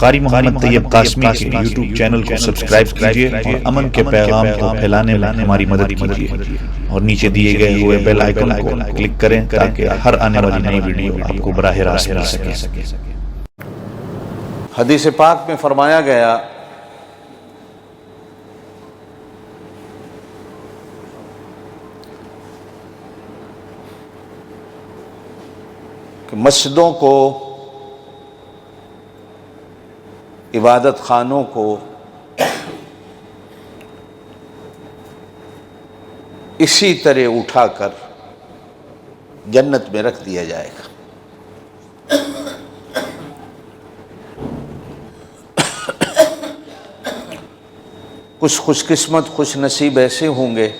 قاری محمد طیب قاسمی کے YouTube channel کو سبسکرائب کیجئے اور امن کے پیغام کو پھیلانے میں ہماری مدد کیجئے اور نیچے دیے گئے ہوئے بیل آئیکن کو کلک کریں تاکہ ہر آنے والی نئی ویڈیو آپ کو براہ راست مل سکے۔ حدیث پاک میں فرمایا گیا کہ مسجدوں کو، عبادت خانوں کو اسی طرح اٹھا کر جنت میں رکھ دیا جائے گا۔ کچھ خوش قسمت خوش نصیب ایسے ہوں گے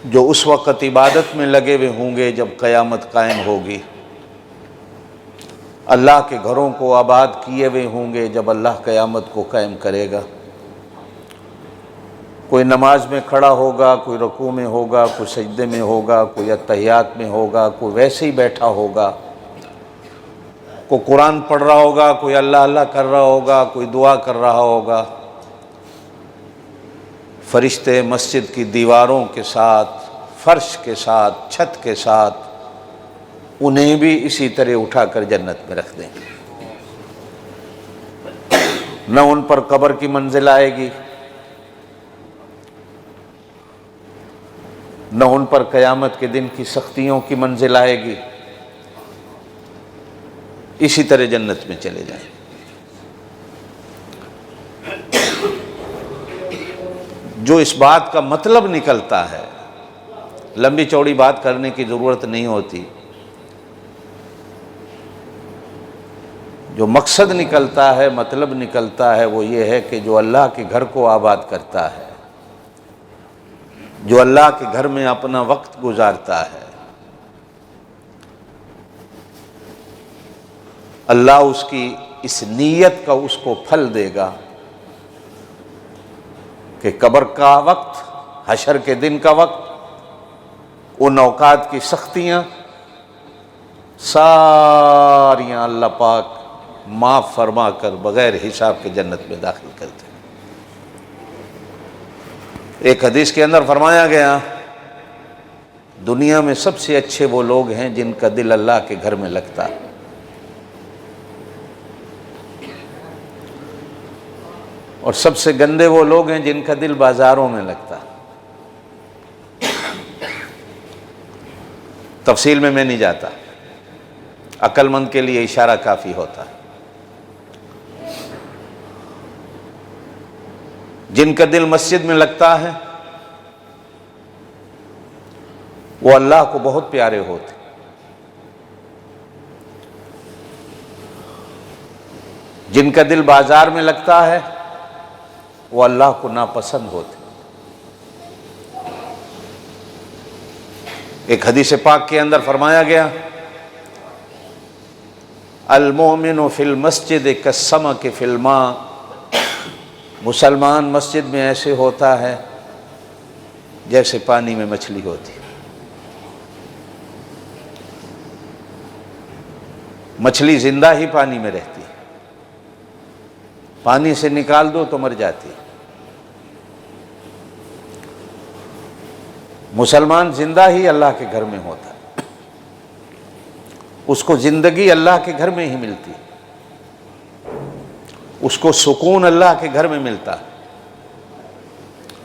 جو اس وقت عبادت میں لگے ہوئے ہوں گے جب قیامت قائم ہوگی، اللہ کے گھروں کو آباد کیے ہوئے ہوں گے جب اللہ قیامت کو قائم کرے گا۔ کوئی نماز میں کھڑا ہوگا، کوئی رکوع میں ہوگا، کوئی سجدے میں ہوگا، کوئی اتحیات میں ہوگا، کوئی ویسے ہی بیٹھا ہوگا، کوئی قرآن پڑھ رہا ہوگا، کوئی اللہ اللہ کر رہا ہوگا، کوئی دعا کر رہا ہوگا۔ فرشتے مسجد کی دیواروں کے ساتھ، فرش کے ساتھ، چھت کے ساتھ انہیں بھی اسی طرح اٹھا کر جنت میں رکھ دیں گے۔ نہ ان پر قبر کی منزل آئے گی، نہ ان پر قیامت کے دن کی سختیوں کی منزل آئے گی، اسی طرح جنت میں چلے جائیں۔ جو اس بات کا مطلب نکلتا ہے، لمبی چوڑی بات کرنے کی ضرورت نہیں ہوتی، جو مقصد نکلتا ہے، مطلب نکلتا ہے، وہ یہ ہے کہ جو اللہ کے گھر کو آباد کرتا ہے، جو اللہ کے گھر میں اپنا وقت گزارتا ہے، اللہ اس کی اس نیت کا اس کو پھل دے گا کہ قبر کا وقت، حشر کے دن کا وقت، ان اوقات کی سختیاں ساریاں اللہ پاک معاف فرما کر بغیر حساب کے جنت میں داخل کرتے ہیں۔ ایک حدیث کے اندر فرمایا گیا، دنیا میں سب سے اچھے وہ لوگ ہیں جن کا دل اللہ کے گھر میں لگتا ہے، اور سب سے گندے وہ لوگ ہیں جن کا دل بازاروں میں لگتا ہے۔ تفصیل میں نہیں جاتا، عقل مند کے لیے اشارہ کافی ہوتا ہے۔ جن کا دل مسجد میں لگتا ہے وہ اللہ کو بہت پیارے ہوتے، جن کا دل بازار میں لگتا ہے وہ اللہ کو ناپسند ہوتے۔ ایک حدیث پاک کے اندر فرمایا گیا، المومن فی المسجد کالسمک فی الماء، مسلمان مسجد میں ایسے ہوتا ہے جیسے پانی میں مچھلی ہوتی ہے۔ مچھلی زندہ ہی پانی میں رہتی ہے، پانی سے نکال دو تو مر جاتی ہے۔ مسلمان زندہ ہی اللہ کے گھر میں ہوتا ہے، اس کو زندگی اللہ کے گھر میں ہی ملتی ہے، اس کو سکون اللہ کے گھر میں ملتا ہے،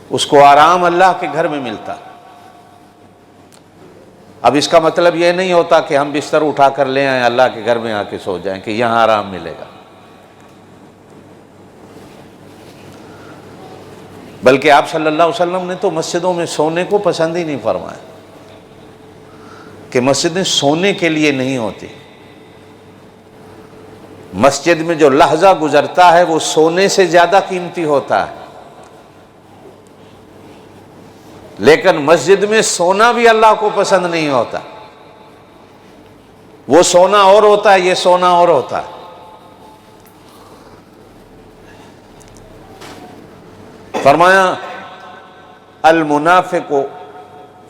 اس کو آرام اللہ کے گھر میں ملتا ہے۔ اب اس کا مطلب یہ نہیں ہوتا کہ ہم بستر اٹھا کر لے آئیں اللہ کے گھر میں آ کے سو جائیں کہ یہاں آرام ملے گا، بلکہ آپ صلی اللہ علیہ وسلم نے تو مسجدوں میں سونے کو پسند ہی نہیں فرمایا، کہ مسجدیں سونے کے لیے نہیں ہوتی۔ مسجد میں جو لحظہ گزرتا ہے وہ سونے سے زیادہ قیمتی ہوتا ہے، لیکن مسجد میں سونا بھی اللہ کو پسند نہیں ہوتا۔ وہ سونا اور ہوتا ہے، یہ سونا اور ہوتا ہے۔ فرمایا المنافق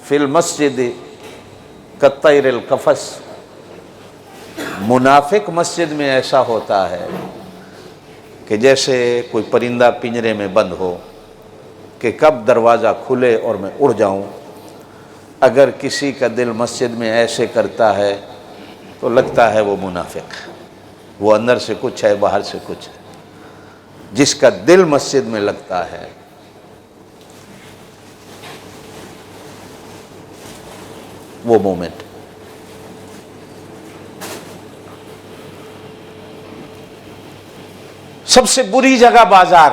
فی المسجد کالطیر القفص، मुनाफिक मस्जिद में ऐसा होता है कि जैसे कोई परिंदा पिंजरे में बंद हो कि कब दरवाज़ा खुले और मैं उड़ जाऊं। अगर किसी का दिल मस्जिद में ऐसे करता है तो लगता है वो मुनाफिक, वो अंदर से कुछ है बाहर से कुछ है। जिसका दिल मस्जिद में लगता है वो मोमेंट। सबसे बुरी जगह बाजार,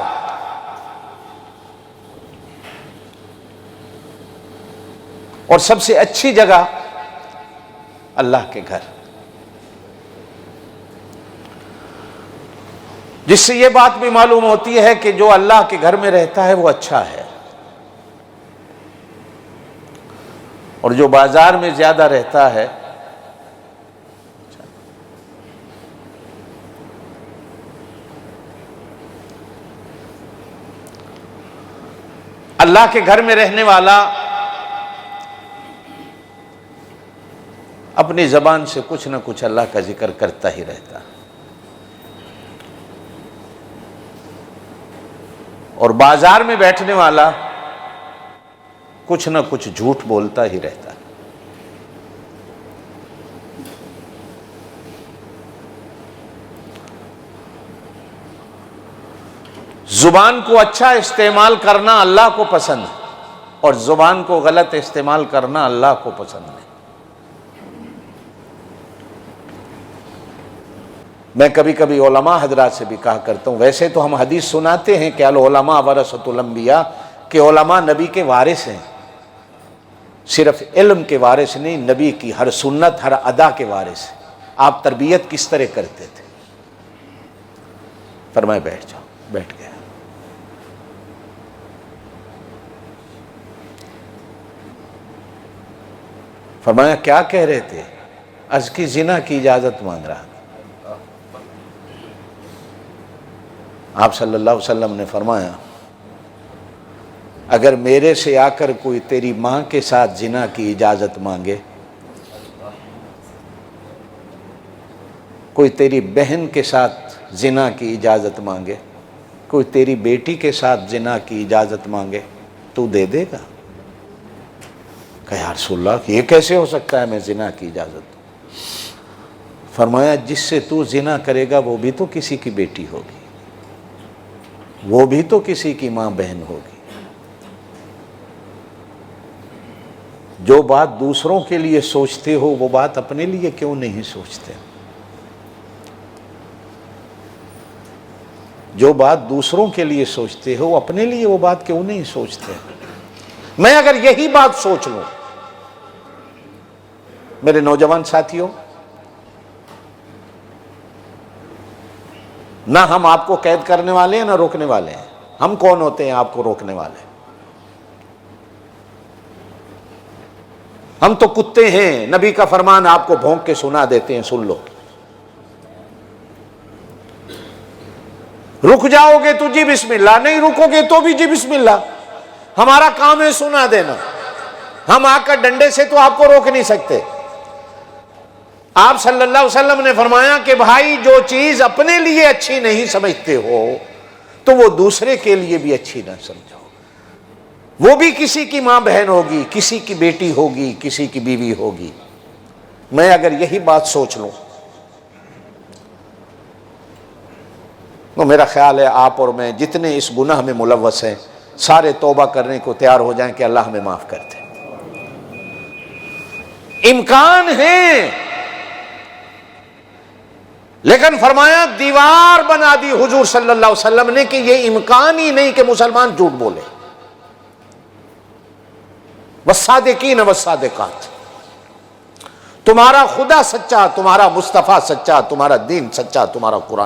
और सबसे अच्छी जगह अल्लाह के घर। जिससे यह बात भी मालूम होती है कि जो अल्लाह के घर में रहता है वो अच्छा है, और जो बाजार में ज्यादा रहता है अल्लाह के घर में रहने वाला अपनी जबान से कुछ न कुछ अल्लाह का जिक्र करता ही रहता, और बाजार में बैठने वाला कुछ न कुछ झूठ बोलता ही रहता है। जुबान को अच्छा इस्तेमाल करना अल्लाह को पसंद है, और जुबान को गलत इस्तेमाल करना अल्लाह को पसंद नहीं। मैं कभी कभी उलमा हजरात से भी कहा करता हूँ, वैसे तो हम हदीस सुनाते हैं कि अल उलमा वरसतुल अंबिया, कि उलमा नबी के वारिस हैं, सिर्फ इल्म के वारिस नहीं, नबी की हर सुन्नत हर अदा के वारिस हैं। आप तरबियत किस तरह करते थे? फरमाए बैठ जाओ, बैठ गया। फरमाया क्या कह रहे थे? अर्ज की जिना की इजाजत मांग रहा। आप सल्लल्लाहु अलैहि वसल्लम ने फरमाया, अगर मेरे से आकर कोई तेरी मां के साथ जिना की इजाजत मांगे, कोई तेरी बहन के साथ जिना की इजाजत मांगे, कोई तेरी बेटी के साथ जिना की इजाजत मांगे, तू दे देगा? कहा या रसूलल्लाह ये कैसे हो सकता है मैं जिना की इजाजत? फरमाया जिससे तू जिना करेगा वो भी तो किसी की बेटी होगी, वो भी तो किसी की मां बहन होगी। जो बात दूसरों के लिए सोचते हो वो बात अपने लिए क्यों नहीं सोचते? जो बात दूसरों के लिए सोचते हो अपने लिए वो बात क्यों नहीं सोचते? मैं अगर यही बात सोच लूं, मेरे नौजवान साथियों, ना हम आपको कैद करने वाले हैं ना रोकने वाले हैं। हम कौन होते हैं आपको रोकने वाले? हम तो कुत्ते हैं, नबी का फरमान आपको भौंक के सुना देते हैं, सुन लो। रुक जाओगे तो जी बिस्मिल्लाह, नहीं रुकोगे तो भी जी बिस्मिल्लाह। हमारा काम है सुना देना, हम आकर डंडे से तो आपको रोक नहीं सकते। आप सल्लल्लाहु अलैहि वसल्लम ने फरमाया कि भाई जो चीज अपने लिए अच्छी नहीं समझते हो तो वो दूसरे के लिए भी अच्छी ना समझो। वो भी किसी की मां बहन होगी, किसी की बेटी होगी, किसी की बीवी होगी। मैं अगर यही बात सोच लूं तो मेरा ख्याल है आप और मैं जितने इस गुनाह में मुलव्वस हैं सारे तौबा करने को तैयार हो जाएं कि अल्लाह हमें माफ कर दे। इम्कान है, लेकिन फरमाया दीवार बना दी हुजूर सल्लल्लाहु अलैहि वसल्लम ने कि ये इम्कान ही नहीं कि मुसलमान झूठ बोले। वस्सादिकीन वस्सादिकात, तुम्हारा खुदा सच्चा, तुम्हारा मुस्तफा सच्चा, तुम्हारा दीन सच्चा, तुम्हारा कुरान